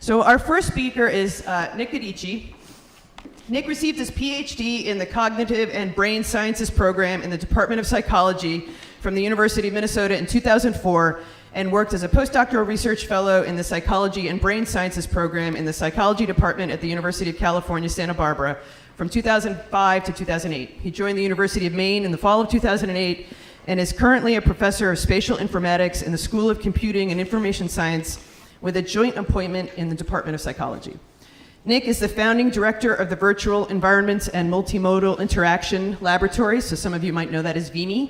So our first speaker is Nick Giudice. Nick received his PhD in the Cognitive and Brain Sciences program in the Department of Psychology from the University of Minnesota in 2004 and worked as a postdoctoral research fellow in the Psychology and Brain Sciences program in the Psychology Department at the University of California, Santa Barbara from 2005 to 2008. He joined the University of Maine in the fall of 2008 and is currently a professor of spatial informatics in the School of Computing and Information Science with a joint appointment in the Department of Psychology. Nick is the founding director of the Virtual Environments and Multimodal Interaction Laboratory, so some of you might know that as VEMI.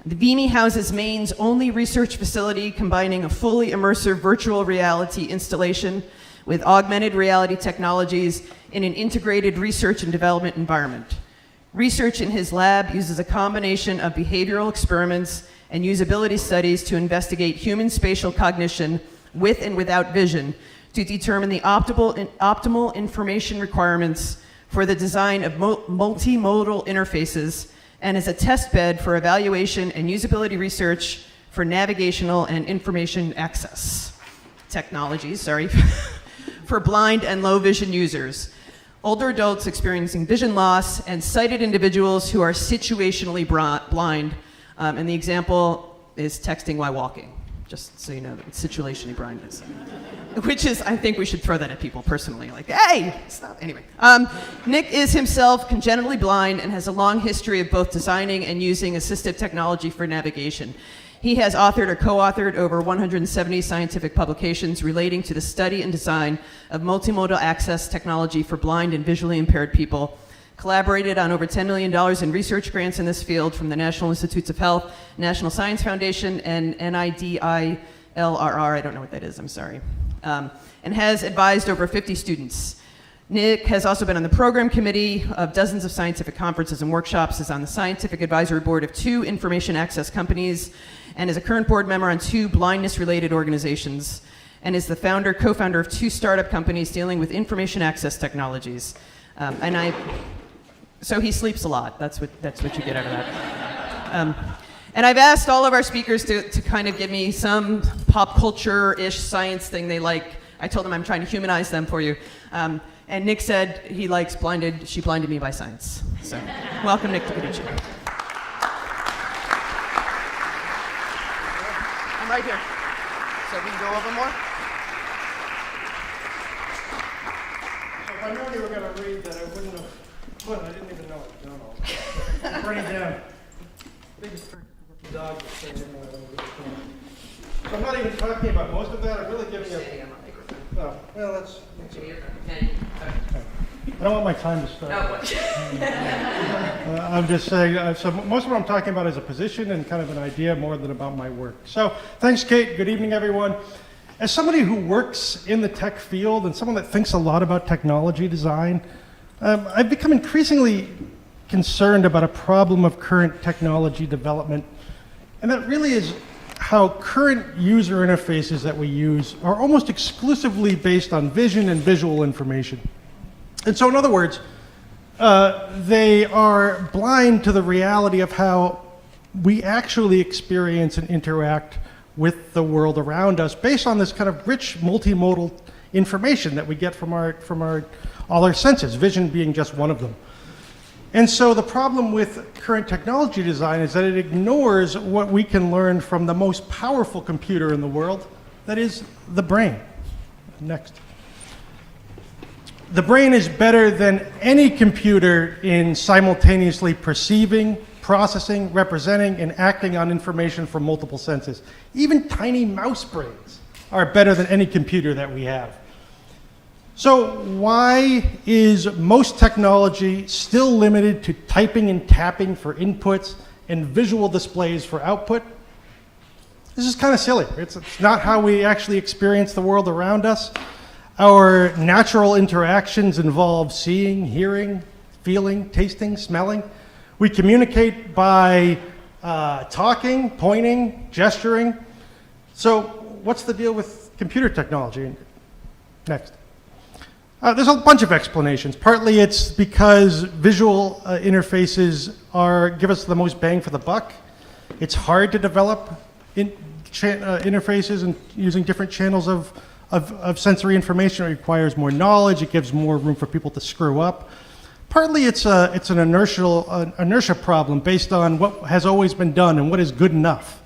The VEMI houses Maine's only research facility combining a fully immersive virtual reality installation with augmented reality technologies in an integrated research and development environment. Research in his lab uses a combination of behavioral experiments and usability studies to investigate human spatial cognition with and without vision to determine the optimal information requirements for the design of multimodal interfaces and is a test bed for evaluation and usability research for navigational and information access technologies, for blind and low vision users, older adults experiencing vision loss, and sighted individuals who are situationally blind. And the example is texting while walking, just so you know that situationally blindness. Which is, I think we should throw that at people personally, like, hey, stop. Anyway, Nick is himself congenitally blind and has a long history of both designing and using assistive technology for navigation. He has authored or co-authored over 170 scientific publications relating to the study and design of multimodal access technology for blind and visually impaired people, collaborated on over $10 million in research grants in this field from the National Institutes of Health, National Science Foundation, and NIDILRR, I don't know what that is, I'm sorry, and has advised over 50 students. Nick has also been on the program committee of dozens of scientific conferences and workshops, is on the scientific advisory board of 2 information access companies, and is a current board member on 2 blindness-related organizations, and is the co-founder of 2 startup companies dealing with information access technologies. So he sleeps a lot. That's what you get out of that. And I've asked all of our speakers to kind of give me some pop culture-ish science thing they like. I told them I'm trying to humanize them for you. And Nick said he likes She Blinded Me by Science. So welcome, Nick Giudice. I'm right here. So we can go over more? If I knew you were going to read that, I wouldn't have put. I didn't even know it. No. Bring it down. Biggest dog was saying so I'm not even talking about most of that. I'm really giving you. Oh, well, let's I don't want my time to start. I'm just saying, so most of what I'm talking about is a position and kind of an idea more than about my work. So thanks, Kate. Good evening, everyone. As somebody who works in the tech field and someone that thinks a lot about technology design, I've become increasingly concerned about a problem of current technology development, and that really is how current user interfaces that we use are almost exclusively based on vision and visual information. And so in other words, they are blind to the reality of how we actually experience and interact with the world around us based on this kind of rich multimodal information that we get from all our senses, vision being just one of them. And so the problem with current technology design is that it ignores what we can learn from the most powerful computer in the world, that is the brain. Next. The brain is better than any computer in simultaneously perceiving, processing, representing, and acting on information from multiple senses. Even tiny mouse brains are better than any computer that we have. So why is most technology still limited to typing and tapping for inputs and visual displays for output? This is kind of silly. It's not how we actually experience the world around us. Our natural interactions involve seeing, hearing, feeling, tasting, smelling. We communicate by talking, pointing, gesturing. So what's the deal with computer technology? Next. There's a bunch of explanations. Partly it's because visual interfaces give us the most bang for the buck. It's hard to develop interfaces and using different channels of of sensory information. It requires more knowledge. It gives more room for people to screw up. Partly it's an inertia problem based on what has always been done and what is good enough.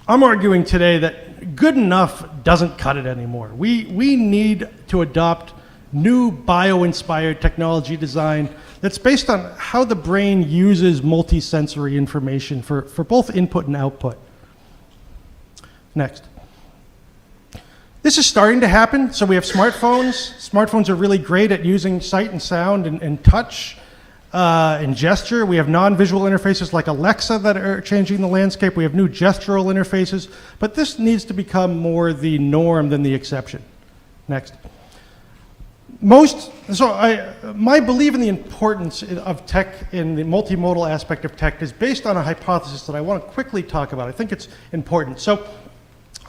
I'm arguing today that good enough doesn't cut it anymore. We need to adopt new bio-inspired technology design that's based on how the brain uses multisensory information for both input and output. Next. This is starting to happen. So we have smartphones. Smartphones are really great at using sight and sound and touch and gesture. We have non-visual interfaces like Alexa that are changing the landscape. We have new gestural interfaces. But this needs to become more the norm than the exception. Next. My belief in the importance of tech, in the multimodal aspect of tech, is based on a hypothesis that I want to quickly talk about. I think it's important. So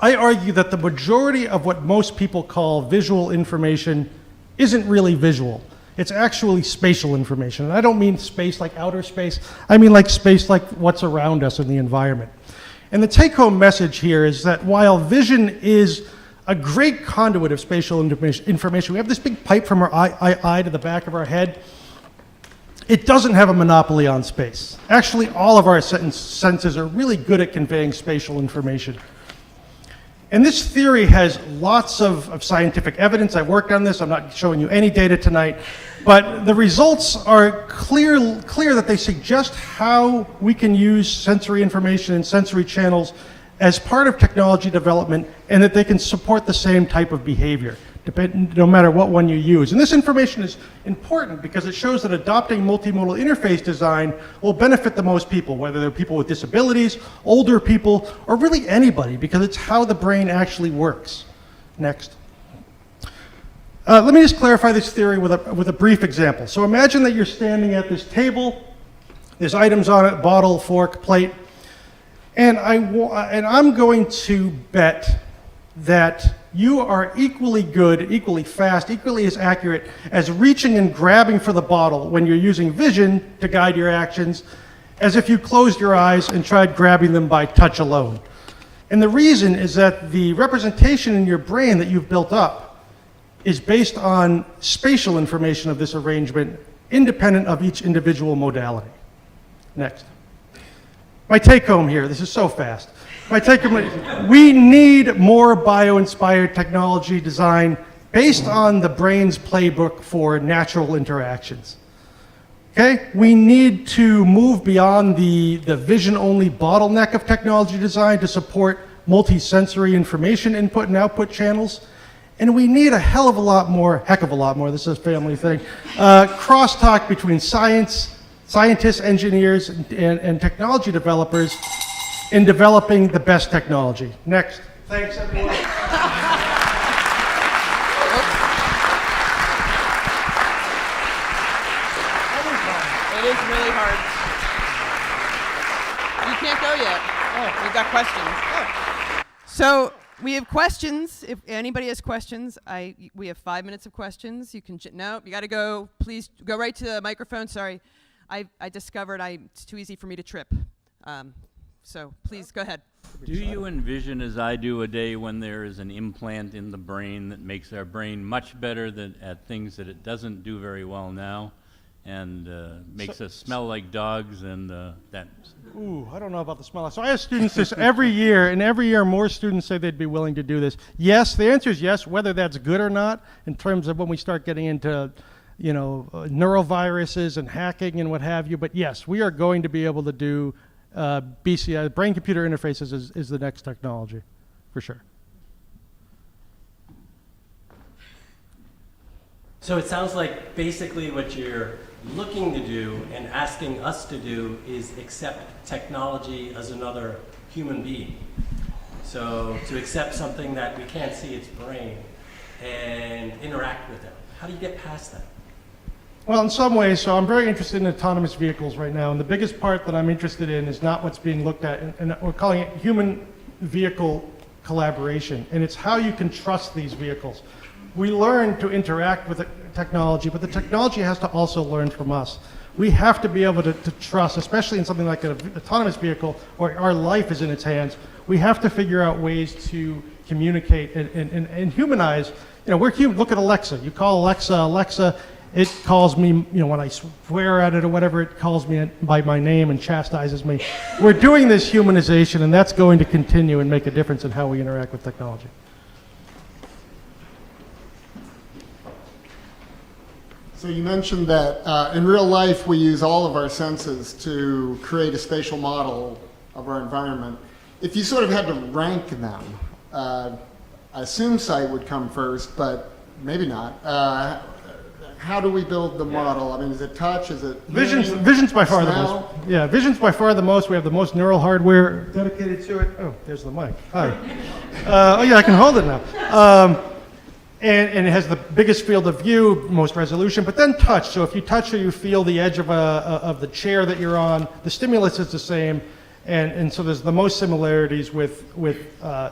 I argue that the majority of what most people call visual information isn't really visual. It's actually spatial information. And I don't mean space like outer space. I mean like space like what's around us in the environment. And the take-home message here is that while vision is a great conduit of spatial information, we have this big pipe from our eye to the back of our head. It doesn't have a monopoly on space. Actually, all of our senses are really good at conveying spatial information. And this theory has lots of scientific evidence. I worked on this. I'm not showing you any data tonight. But the results are clear that they suggest how we can use sensory information and sensory channels as part of technology development, and that they can support the same type of behavior, no matter what one you use. And this information is important because it shows that adopting multimodal interface design will benefit the most people, whether they're people with disabilities, older people, or really anybody, because it's how the brain actually works. Next. Let me just clarify this theory with a brief example. So imagine that you're standing at this table. There's items on it: bottle, fork, plate. And I'm going to bet that you are equally good, equally fast, equally as accurate as reaching and grabbing for the bottle when you're using vision to guide your actions, as if you closed your eyes and tried grabbing them by touch alone. And the reason is that the representation in your brain that you've built up is based on spatial information of this arrangement, independent of each individual modality. Next. My take-home here, this is so fast. My take-home, we need more bio-inspired technology design based on the brain's playbook for natural interactions. Okay? We need to move beyond the vision-only bottleneck of technology design to support multi-sensory information input and output channels. And we need a heck of a lot more, this is a family thing, crosstalk between scientists, engineers, and technology developers in developing the best technology. Next. Thanks, everyone. It is really hard. You can't go yet. Oh, you've got questions. Oh. So we have questions. If anybody has questions, we have 5 minutes of questions. You can, no, you got to go. Please go right to the microphone. Sorry. I discovered it's too easy for me to trip. So please go ahead. Do you envision, as I do, a day when there is an implant in the brain that makes our brain much better at things that it doesn't do very well now, and makes us smell like dogs and that? Ooh, I don't know about the smell. So I ask students this every year, and every year more students say they'd be willing to do this. Yes, the answer is yes. Whether that's good or not, in terms of when we start getting into neuroviruses and hacking and what have you. But yes, we are going to be able to do BCI, brain-computer interfaces is the next technology, for sure. So it sounds like basically what you're looking to do and asking us to do is accept technology as another human being. So to accept something that we can't see its brain and interact with it. How do you get past that? Well, in some ways, so I'm very interested in autonomous vehicles right now, and the biggest part that I'm interested in is not what's being looked at, and we're calling it human-vehicle collaboration, and it's how you can trust these vehicles. We learn to interact with the technology, but the technology has to also learn from us. We have to be able to trust, especially in something like an autonomous vehicle where our life is in its hands. We have to figure out ways to communicate and humanize. You know, we're human. Look at Alexa. You call Alexa, Alexa, it calls me, you know, when I swear at it or whatever, it calls me by my name and chastises me. We're doing this humanization, and that's going to continue and make a difference in how we interact with technology. So you mentioned that in real life we use all of our senses to create a spatial model of our environment. If you sort of had to rank them, I assume sight would come first, but maybe not. How do we build the model? I mean, is it touch? Is it hearing, Vision's by far smell? the most. Yeah, vision's by far the most. We have the most neural hardware dedicated to it. Oh, there's the mic. Hi. Oh yeah, I can hold it now. And it has the biggest field of view, most resolution, but then touch. So if you touch or you feel the edge of the chair that you're on, the stimulus is the same. And so there's the most similarities with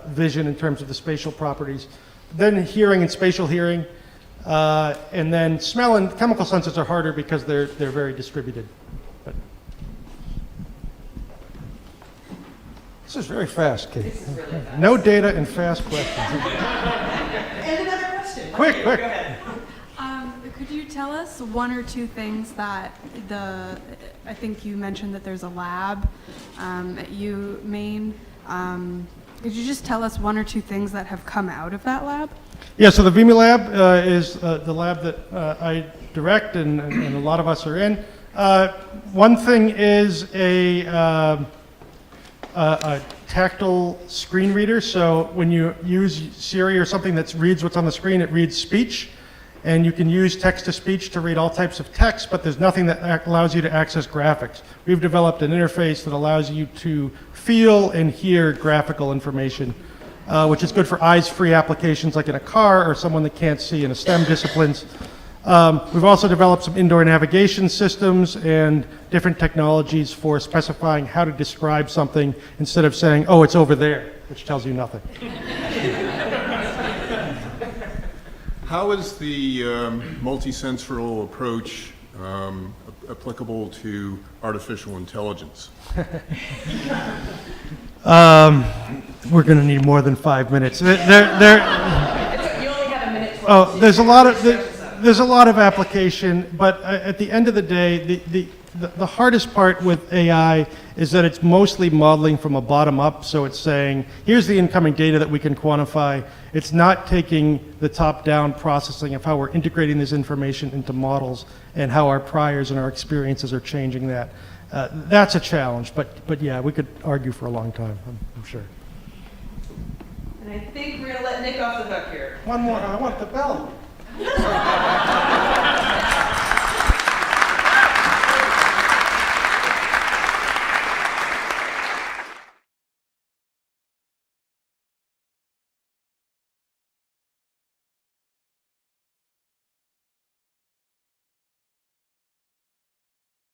vision in terms of the spatial properties. Then hearing and spatial hearing. And then smell and chemical senses are harder because they're very distributed. But this is very fast, Kate. This is really fast. No data and fast questions. And another question. Quick. Go ahead. Could you tell us one or two things that I think you mentioned that there's a lab at Maine. Could you just tell us one or two things that have come out of that lab? Yeah, so the VIMI lab is the lab that I direct and a lot of us are in. One thing is a tactile screen reader. So when you use Siri or something that reads what's on the screen, it reads speech. And you can use text-to-speech to read all types of text, but there's nothing that allows you to access graphics. We've developed an interface that allows you to feel and hear graphical information, which is good for eyes-free applications like in a car or someone that can't see in a STEM disciplines. We've also developed some indoor navigation systems and different technologies for specifying how to describe something instead of saying, oh, it's over there, which tells you nothing. How is the multisensory approach applicable to artificial intelligence? We're going to need more than 5 minutes. You only have a minute. Oh, there's a lot of application, but at the end of the day, the hardest part with AI is that it's mostly modeling from a bottom up. So it's saying, here's the incoming data that we can quantify. It's not taking the top down processing of how we're integrating this information into models and how our priors and our experiences are changing that. That's a challenge, but yeah, we could argue for a long time, I'm sure. And I think we're going to let Nick off the hook here. One more, I want the bell.